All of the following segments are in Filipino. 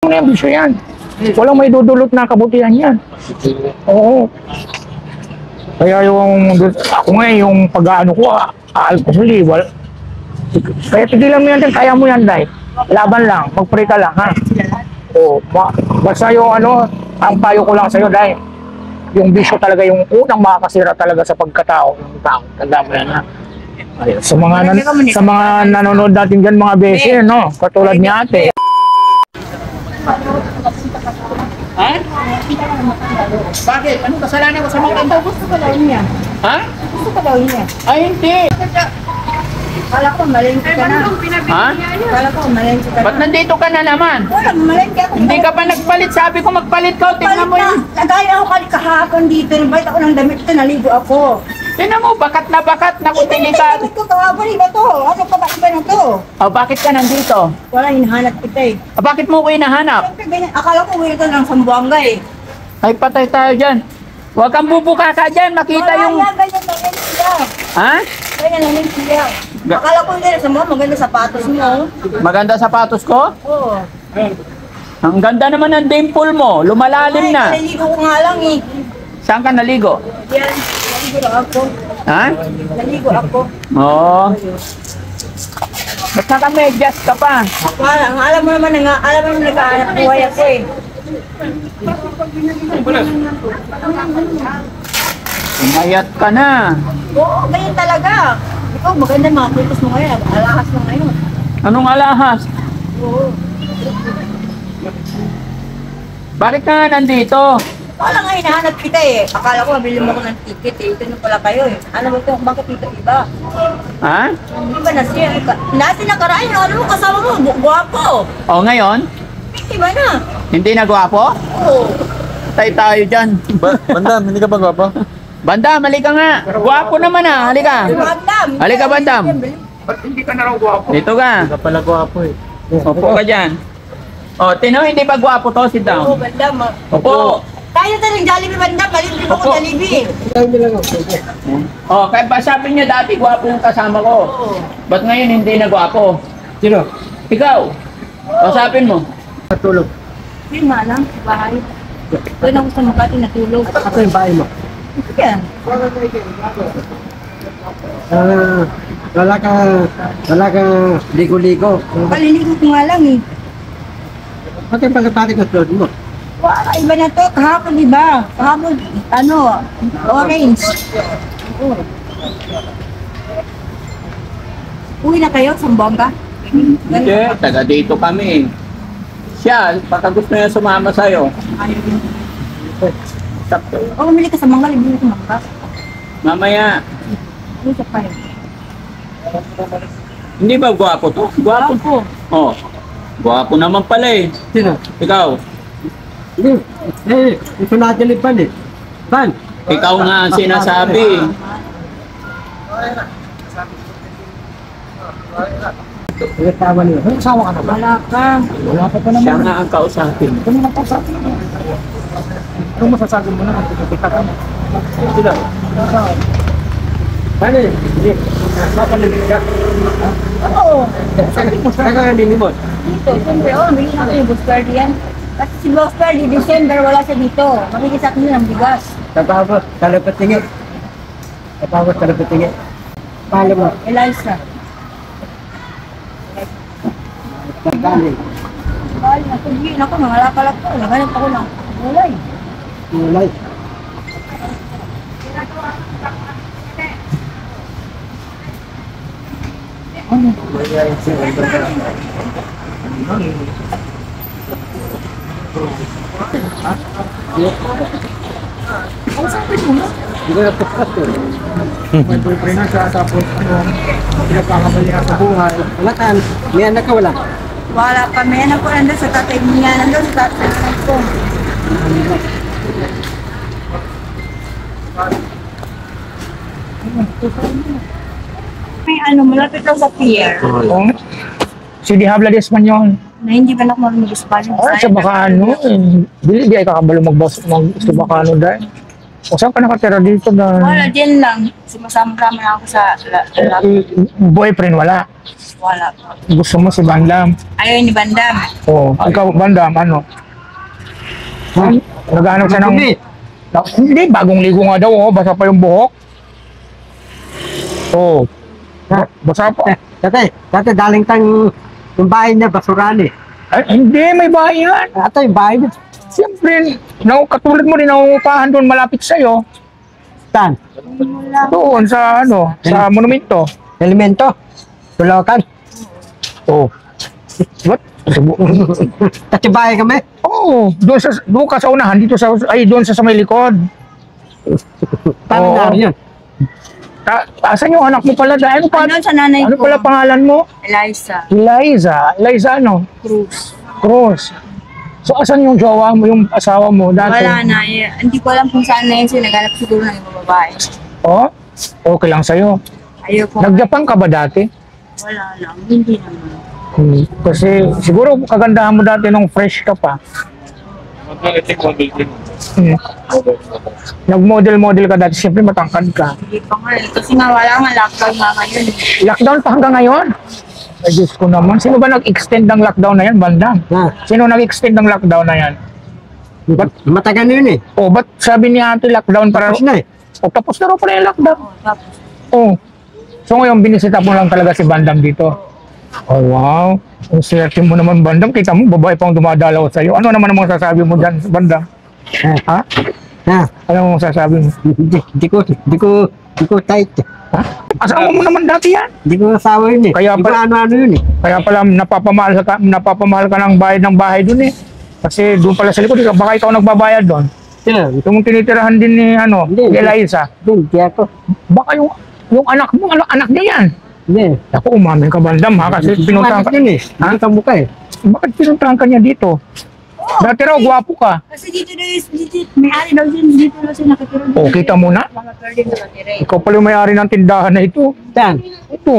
na yan, bisyo yan. Walang may dudulot na kabutihan yan. Oo. Kaya ako nga yung pag-ano ko, alcohol, kaya tigilan mo yan din, kaya mo yan, Day. Laban lang, mag-pray ka lang, ha? Oo. Basta yung ang payo ko lang sa'yo, Day. Yung bisyo talaga yung unang makakasira talaga sa pagkatao ng tao. Tanda mo yan, ha? Sa mga nanonood natin dyan, mga bese, no? Katulad ni ate. Ha? Bakit? Anong kasalanan ko sa mga tao? Gusto ko daw niya. Ha? Gusto ko daw niya. Ay, hindi. Kala ko malengke ka na. Ha? Kala ko malengke ka na. Ba't nandito ka na naman? Wala, malengke ako. Hindi ka pa nagpalit. Sabi ko magpalit ka. Tingnan mo yun. Nagaya ako kahapon dito. Nabait ako ng damit ito. Naligo ako. Tingnan mo, bakat na bakat. Naku, delikado. Damit ko kahapon. Iba to. Ano pa ba iba na to? Oh, bakit ka nandito? Wala, hinahanap kita eh. Bakit mo ko hinahanap? Siyempre, ganyan. Akala ko uwi ito ng Sambuanga eh. Ay, patay tayo dyan. Huwag kang bubuka ka dyan. Makita Wala yung... yan. Ganyan lang yan siya. Ha? Ganyan lang yan siya. Akala ko hindi. Sa mga maganda sapatos mo. Maganda sapatos ko? Oo. Ang ganda naman ng dimple mo. Lumalalim na. Ay, naligo ko nga lang eh. Saan ka naligo? Yan. Naligo lang ako. Ha? Naligo ako. Oo. Ba't naka-medyas ka pa? Alam mo naman, nag-aanap buhay ako eh. Umayat ka na. Oo, ganyan talaga. Ikaw, maganda mga pulpos mo ngayon. Alahas mo ngayon. Anong alahas? Oo. Bakit ka nga nandito? Wala nga hinahanap kita eh. Akala ko mabili mo ko ng ticket eh. Ito na pala kayo eh. Alam mo ito, bakit dito iba? Ha? Iba na siya. Nasi na karain. Ano mo kasama mo? Guwapo. O ngayon? Iba na. Hindi na gwapo? Oo. Tay tayo dyan. Bandam, hindi ka ba gwapo? Bandam, halika nga. Gwapo naman ah. Halika. Bandam. Halika, Bandam. Ba't hindi ka na raw gwapo? Dito ka. Hindi ka pala gwapo eh. Opo ka dyan. O, tino, hindi ba gwapo to? Sit Oo, down. Bandam. Opo. Tayo na ng Jollibee, Bandam. Malibre mo ko Opo. Jollibee. O, kaya ba sabi niya dati gwapo yung kasama ko? Oo. Ba't ngayon hindi na gwapo? Sino? Ikaw. Kausapin mo. Natulog. Hindi malang, bahay. Doon ako sa Makati natulog. Ako yung bahay mo. Yan. Wala ka ligo-ligo. Paliligo ko nga lang eh. Bakit yung pagkapati ng tulog mo? Wow, iba na to. Kahapon, di ba? Kahapon, orange. Oo. Uwi na kayo, Sambuanga? Hindi, taga dito kami. Siya, baka gusto niya sumama sa'yo. Ayaw din. Sakto. O, umili ka sa mangga, libre ko mangga. Mamaya. Uwi ka pa rin. Hindi ba gwapo to? Gwapo. Ako. Oh. Gwapo naman pala eh. Sino? Ikaw. Hindi. Ito natin yung pan eh. Pan. Ikaw nga ang sinasabi. Nagtawa niyo. Ano asawa ka na ba? Wala ka. Wala pa pa Siya naman. nga ang kausapin. Ito naman po sa akin. Ano masasabi mo na kung pipita ka mo? Sino? Ano eh? Hindi. Mapalimit ka. Oo. Saka nga ninimot. Dito, siyempre, bigyan natin yung Boss Ferdy yan. Kasi si Boss Ferdy, December, wala siya dito. Makikisak niyo ng bigas. Tapos, talapatingin. Tapos, talapatingin. Paano mo? Eliza. Tagdali. Bali na, sabihin ako, nangalakalat ko. Naghanap ako ng gulay. Mulay. Ano? Ano sabi mo? Hindi ko napukat to. May boyfriend na siya, tapos pinagkakamali ka sa buhay. Wala ka. May anak ka wala. Wala pa, may anak ko nandun sa tatay niya. Nandun sa tatay ko. May malapit lang sa pier. Oo. Si Di Habla de Espanyol. Na hindi ba na ako marunong mag-Espanyol? Sa baka dili di ay kakabalo magbas mag sa baka dahil. O saan ka nakatira dito Wala, na dyan lang. Sumasama-sama na ako sa boyfriend wala? Wala po. Gusto mo si Bandam? Ayaw ni Bandam. Oo. Ikaw, Bandam, ano? Naghanap siya ng... Hindi, bagong ligo nga daw, oh. Basa pa yung buhok. Oo. Basa pa. Dati daling tang yung bahay niya, basurahan eh. Ay, hindi, may bahay yan. Ito yung bahay niya. Siyempre, katulad mo rin, nangungupahan doon malapit sa'yo. Saan? Doon sa, ano, sa monumento. Elemento. Tulokan. Oo. What? Kasi bahay kami. Oo, doon ka sa unahan, dito sa, ay, doon sa may likod. Paano Oo. na yun? Asan yung anak mo pala? Ano pa? Ano sa nanay Ano ko? pala pangalan mo? Eliza. Eliza ano? Cruz. Cruz. So asan yung jowa mo, yung asawa mo dati? Wala na. Hindi ko alam kung saan na yun siya. Naghanap siguro ng ibang babae. Oh? Okay lang sa'yo. Ayaw ko. Nag-Japan ka ba dati? Wala lang. Hindi naman. Kasi siguro kagandahan mo dati nung fresh ka pa. Nag-model ka dati, siyempre matangkad ka. Hindi pa nga. Kasi nga wala nga lockdown nga ngayon. Lockdown pa hanggang ngayon? Ay Diyos ko naman. Sino ba nag-extend ng lockdown na yan, Bandang? Sino nag-extend ng lockdown na yan? Matagal na yun eh. O, ba't sabi ni ate lockdown para... Tapos na eh. O, tapos na raw pala yung lockdown. Tapos, Oh. So ngayon binisita mo lang talaga si Bandam dito. Oh wow. Ang swerte mo naman Bandam. Kita mo babae pang dumadalaw sa iyo. Ano naman ang masasabi mo diyan Bandam? Ha? Ano ang masasabi mo? Di ko tight. Ha? Asawa mo naman dati yan. Di ko asawa yun eh. Kaya Di ko pala- ano-ano yun eh. Kaya pala napapamahal ka ng bayad ng bahay dun eh. Kasi doon pala sa likod, baka ikaw nagbabayad doon. Sino? Ito mong tinitirahan din ni ano, Hindi. ni Eliza. Hindi ako. Baka yung anak mo, anak niya yan. Hindi. Ako umamin ka Bandam ha kasi pinuntahan ka. yun eh. Ha? Hindi ka mukha eh. Bakit pinuntahan ka niya dito? Dati raw, gwapo ka. kasi dito na dito, may-ari daw din dito na siya nakatira. O, kita mo na. Mga pwede nakatira eh. Ikaw pala yung may-ari ng tindahan na ito. Saan? Ito.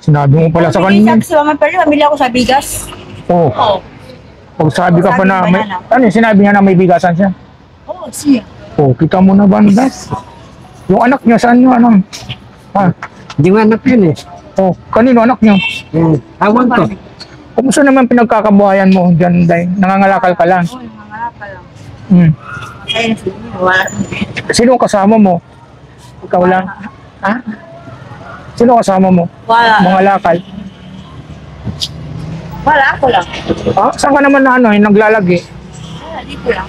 Sinabi mo pala sa kanya. Kasi mga pwede, pamili ako sa bigas. Oh, Oo. pag sabi ka pa na, Sabi may, ba na? ano yung sinabi niya na may bigasan siya? Oo, siya. Oh, kita mo na Banda. Yung anak niya, saan yung ano? Ha? Di mo anak yun eh. Oh, kanino anak niyo? Awan ko. Kumusta naman pinagkakabuhayan mo dyan, Day? Nangangalakal ka lang. Oo, yung mga pa lang. Hmm. Kaya na sila, wala. Sino ang kasama mo? Ikaw lang? Ha? Sino ang kasama mo? Wala. Mga lakal? Wala, ako lang. Ah, saan ka naman na ano, yung naglalagi? Wala, dito lang.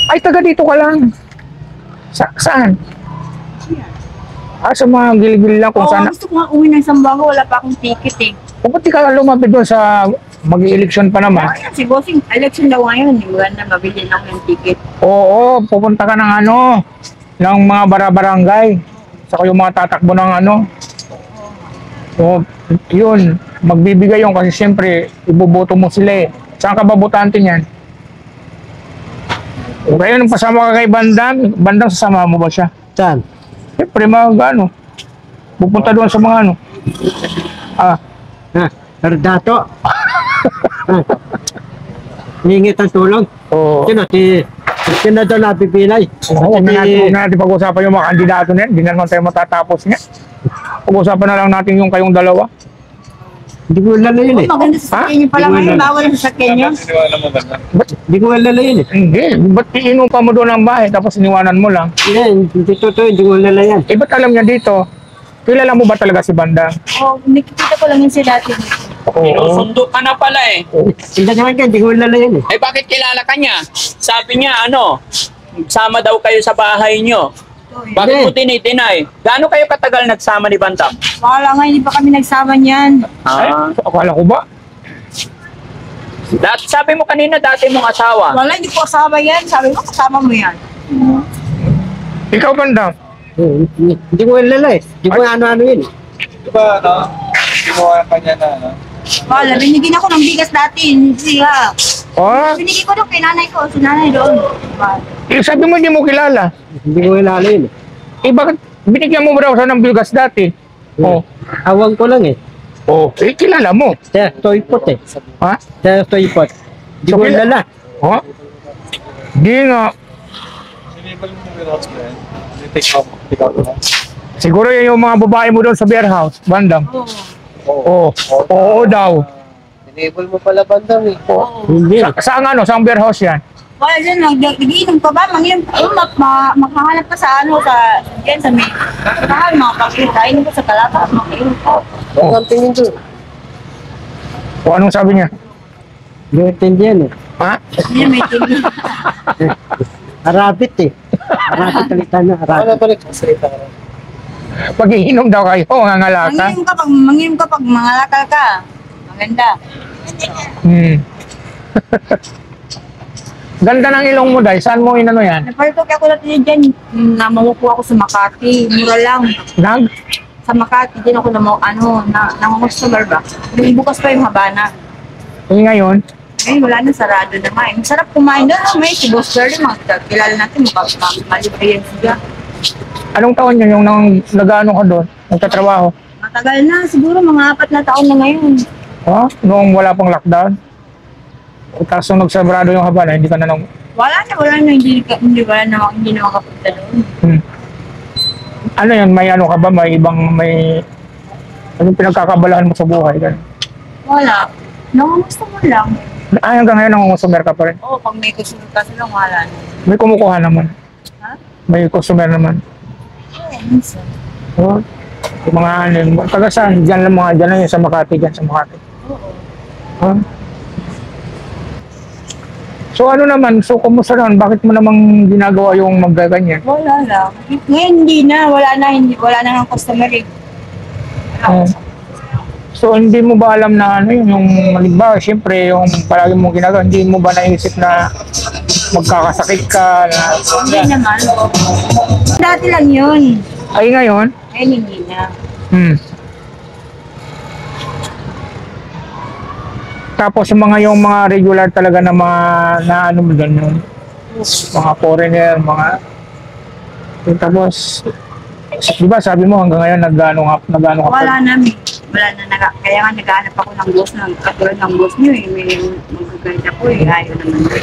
Ay, taga dito ka lang. Saan? Sa mga gilid-gilid lang kung Oo, saan. gusto ko nga uwi ng Sambuanga, wala pa akong ticket eh. O ba't di ka lumapit doon sa mag-eleksyon pa naman? Si Bossing, election daw ngayon, hindi ko na mabili na ako ng ticket. Oo, pupunta ka ng ano, ng mga barabarangay. Saka yung mga tatakbo ng ano. So, yun, magbibigay yun kasi siyempre, iboboto mo sila eh. Saan ka ba botante niyan? O kaya nung pasama ka kay Bandang sasama mo ba siya? Saan? Siyempre mga ano, pupunta doon sa mga ano. Dato. Hingit ang tulong. Oo. Sino doon napipilay? Huwag na natin pag-usapan yung mga kandidato na yan. Hindi na naman tayo matatapos niya. Pag-usapan na lang natin yung kayong dalawa. Hindi ko lalo yun eh. Maganda sa sakyan niyo pala ngayon, bawal ang sakyan niyo. Hindi ko lalo yun eh. Hindi. Ba't iinupa mo doon ang bahay tapos iniwanan mo lang? Hindi totoo, hindi ko lalo yan. Eh, ba't alam niya dito? Kilala mo ba talaga si Bandang? Oo, nakikita ko lang yun siya dati. Oo. Sinusundo ka na pala eh. Hindi naman ka, hindi ko lalo yun eh. Eh bakit kilala ka niya? Sabi niya ano, sama daw kayo sa bahay niyo. Bakit mo dinideny? Gaano kayo katagal nagsama ni Bantam? Wala nga, hindi pa kami nagsama niyan. Ay, Ah, akala ko ba? sabi mo kanina dati mong asawa. Wala, hindi ko kasama yan. Sabi mo, kasama mo yan. Ikaw, Bandang? Hindi ko lalo eh. Hindi ko ano-ano yun eh. Diba, ano? Ginawa ka niya na, ano? Wala, binigyan ako ng bigas dati. Hindi siya. Oh, Binigyan ko doon kay nanay ko. Si nanay doon. sabi mo hindi mo kilala. Hindi ko lalo yun eh. Eh, bakit binigyan mo ba raw siya ng bilgas dati? Oh. Awan ko lang eh. Oh, eh, kilala mo. Sa toypot eh. Ha? Sa toypot. Hindi So, ko kila- lala. Oh? Di nga. Enable mo yung warehouse mo yan. Take out mo. Siguro yun yung mga babae mo doon sa warehouse, bandam. Oo. Oo daw. Enable mo pala bandang eh. Hindi. Saan ano? Saan warehouse yan? Wala dyan, nag-iinom ka ba? Makahanap ka sa ano, yan sa may, mga pagkain ko sa kalata, makainom ka. Ang tingin doon. O anong sabi niya? Hindi intindi yan eh. Ha? Hindi, may tingin. Arabit eh. Arabit salita na. Arabit. Ano ba nagsasalita ka? Pag iinom daw kayo, ngangalaka. Manginom ka pag mangalakal ka. Maganda. Ganda ng ilong mo, Day. Saan mo inano yan? Napalitok ako natin dyan. Namamuko ako sa Makati. Mura lang. Sa Makati, din ako nangungustomer ba? Yung bukas pa yung Habana. Ngayon? Eh, wala na, sarado na nga. Eh. Masarap kumain doon. May si Boss Girl, mga kilala natin, malibayan siya. Anong taon yun yung nag-ano ka doon? Nagtatrabaho? Matagal na, siguro mga 4 na taon na ngayon. Ha? Noong wala pang lockdown? Tapos nung nagsabrado yung Habana, hindi ka na nang... Wala na, hindi na makapunta doon. Ano yan, may ano ka ba? May anong pinagkakabalahan mo sa buhay? Wala. Nangungusto mo lang. Ay, hanggang ngayon nangungusumer ka pa rin. Oo, pag may customer kasi lang, wala na. May kumukuha naman. Ha? May customer naman. Oo, minsan. Oh, yung mga ano, taga saan? Diyan lang mga, diyan lang yung sa Makati, diyan sa Makati. Oo. Huh? So ano naman, so kumusta naman? Bakit mo namang ginagawa yung maggaganyan? Wala lang. Ngayon hindi na, wala na ng customer eh. Oh. So hindi mo ba alam na ano yun, yung halimbawa, siyempre yung palagi mong ginagawa, hindi mo ba naisip na magkakasakit ka? Hindi naman. Dati lang yun. Ay ngayon? Ngayon hindi na. Tapos yung mga regular talaga na mga na ano mo doon yung mga foreigner, tapos di ba sabi mo hanggang ngayon nag-ano ka pa? Wala na. Kaya nga naghahanap ako ng boss ng katulad ng boss niyo eh. May magaganda ko eh. Ayaw naman.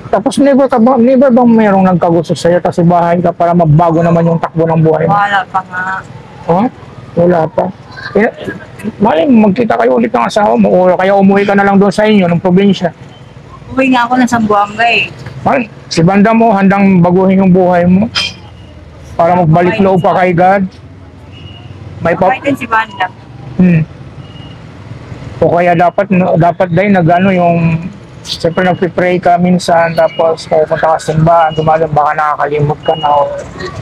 Tapos never bang mayroong nagkagusto sa'yo tapos bahay ka para mabago naman yung takbo ng buhay mo? Wala pa nga. Oh? Wala pa. Maling magkita kayo ulit ng asawa mo o kaya umuwi ka na lang doon sa inyo ng probinsya. Uwi nga ako ng Sambuanga eh. Maling, si banda mo handang baguhin yung buhay mo para magbalik loob pa kay God. May Bakit din si Banda? O kaya dapat din nagano yung siyempre nagpipray ka minsan tapos pupunta ka sa simbahan, baka nakakalimot ka na o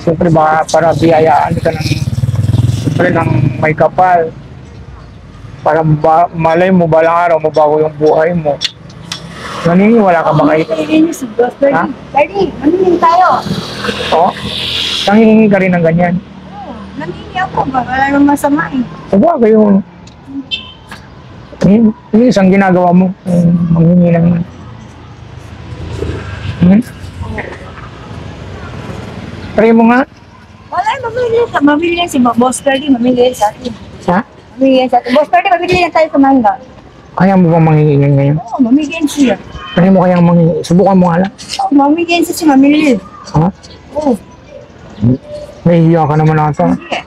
siyempre baka para biyayaan ka ng may kapal para malay mo balang araw mabago yung buhay mo. Naniniwala ka ba kayo? Nanininis si Boss Daddy. Ha? Daddy, maningin tayo. Oo? Nangihingi ka rin ng ganyan? Oo, naningin ako. Wala nang masama eh. Sabi kayo, yung isang ginagawa mo, manghingi lang. Try mo nga. Wala, mabili yan si Boss Daddy. Mamili yan sa atin. Ha? Mamili yan sa atin. Boss Daddy, mabili yan tayo sa manga. Kaya mo bang manghingi ngayon? Oo, mamili yan siya. Try mo kayang manghingi. Subukan mo nga lang. Oo, mamili yan siya. Mamili. Ha? Oo. Nahihiya ka naman ata. Sige.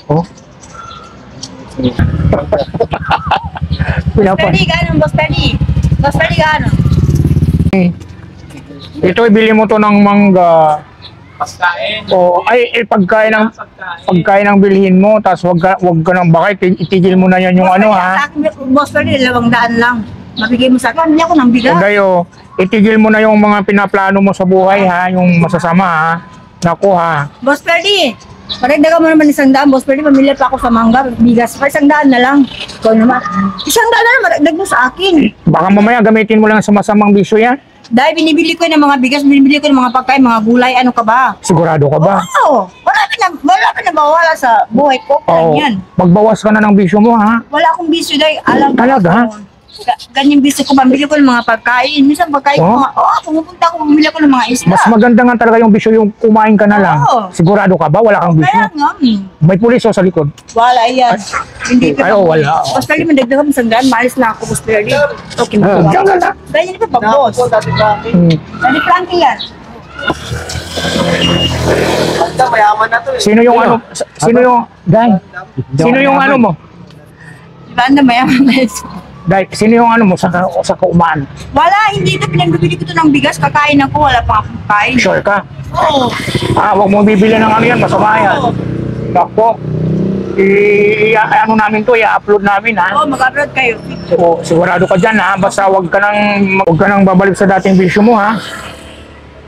Oh? Boss Daddy, gano'n, Boss Daddy? Boss Daddy, gano'n? Ito, ibili mo to ng mangga. Pagkain. O, pagkain ang bilhin mo, tapos wag ka nang bakit, itigil mo na yan yung ano ha. Sa akin, Boss Daddy, 200 lang. Mabigay mo sa akin, hindi ako nang bigat. Huwag kayo, itigil mo na yung mga pinaplano mo sa buhay ha, yung masasama ha. Naku ha. Boss Ferdy, paragdagan mo naman 100, Boss Ferdy, pamilya pa ako sa mangga, bigas pa, 100 na lang. Ikaw naman, 100 na lang, maragdag mo sa akin. Baka mamaya gamitin mo lang sa masamang bisyo yan. Dahil binibili ko ng mga bigas, binibili ko ng mga pagkain, mga gulay, ano ka ba? Sigurado ka ba? Oo, wala ka na bawala sa buhay ko, Oo. yan. Magbawas ka na ng bisyo mo ha. Wala akong bisyo dahil alam ko. Talaga? Ganyan bisyo ko, pambili ko ng mga pagkain. Minsan pagkain ko, pumupunta ako, bumili ko ng mga isda. Mas maganda nga talaga yung bisyo yung kumain ka na lang. Oo. Sigurado ka ba? Wala kang bisyo. Kaya nga, May pulis o sa likod. wala yan. Hindi ka Ay, wala. Boss Ferdy, mandagdagan mo 100, maalis na ako, Boss Ferdy. Okay, Diyan ka na. Ganyan ka pa, boss. Hmm. Daddy Frankie yan. Mayaman na to eh. Sino yung ano? Sino yung... Day, sino yung ano mo? Diba na mayaman na yun? Day, sino yung ano mo sa kaumaan? Wala, hindi na pinagbibili ko to ng bigas. Kakain ako, wala pa akong kain. Sure ka? Oo. Huwag mo bibili ng ano yan, masama yan. Nako. Ano namin to, i-upload namin ha. Oo, mag-upload kayo. O, sigurado ka dyan ha. Basta huwag ka nang babalik sa dating bisyo mo ha.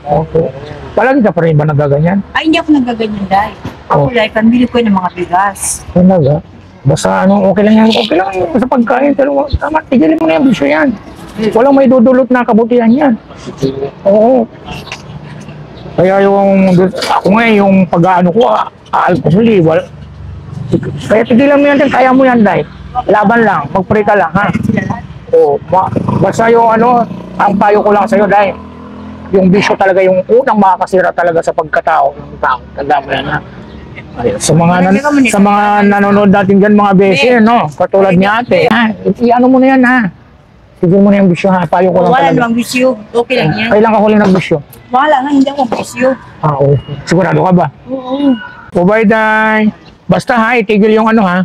Okay. Palagi ka pa rin ba nagaganyan? Ay, hindi ako nagaganyan, Day. Ako, Oh. Day, pambili ko ng mga bigas. Talaga? Basta ano, okay lang yan. Okay lang yan sa pagkain. Pero tama, tigilin mo na yung bisyo yan. Walang may dudulot na kabutihan yan. Oo. Kaya ako nga yung pag-ano ko, alcohol, kaya tigilan mo yan din, kaya mo yan, Day. Laban lang, magpray ka lang, ha? Oo. Basta yung ano, ang payo ko lang sa'yo, Day. Yung bisyo talaga yung unang makakasira talaga sa pagkatao ng tao. Tanda mo yan, ha? Sa mga nanonood natin dyan, mga bese, no? Katulad ni ate, ha? I-ano mo na yan, ha? Tigil mo na yung bisyo, ha? Payo ko lang Wala talaga. namang bisyo. Okay lang yan. Kailan ka huli ng bisyo? Wala nga, hindi ako bisyo. Oo. Sigurado ka ba? Oo. O bye, Day. Basta ha, itigil yung ano ha,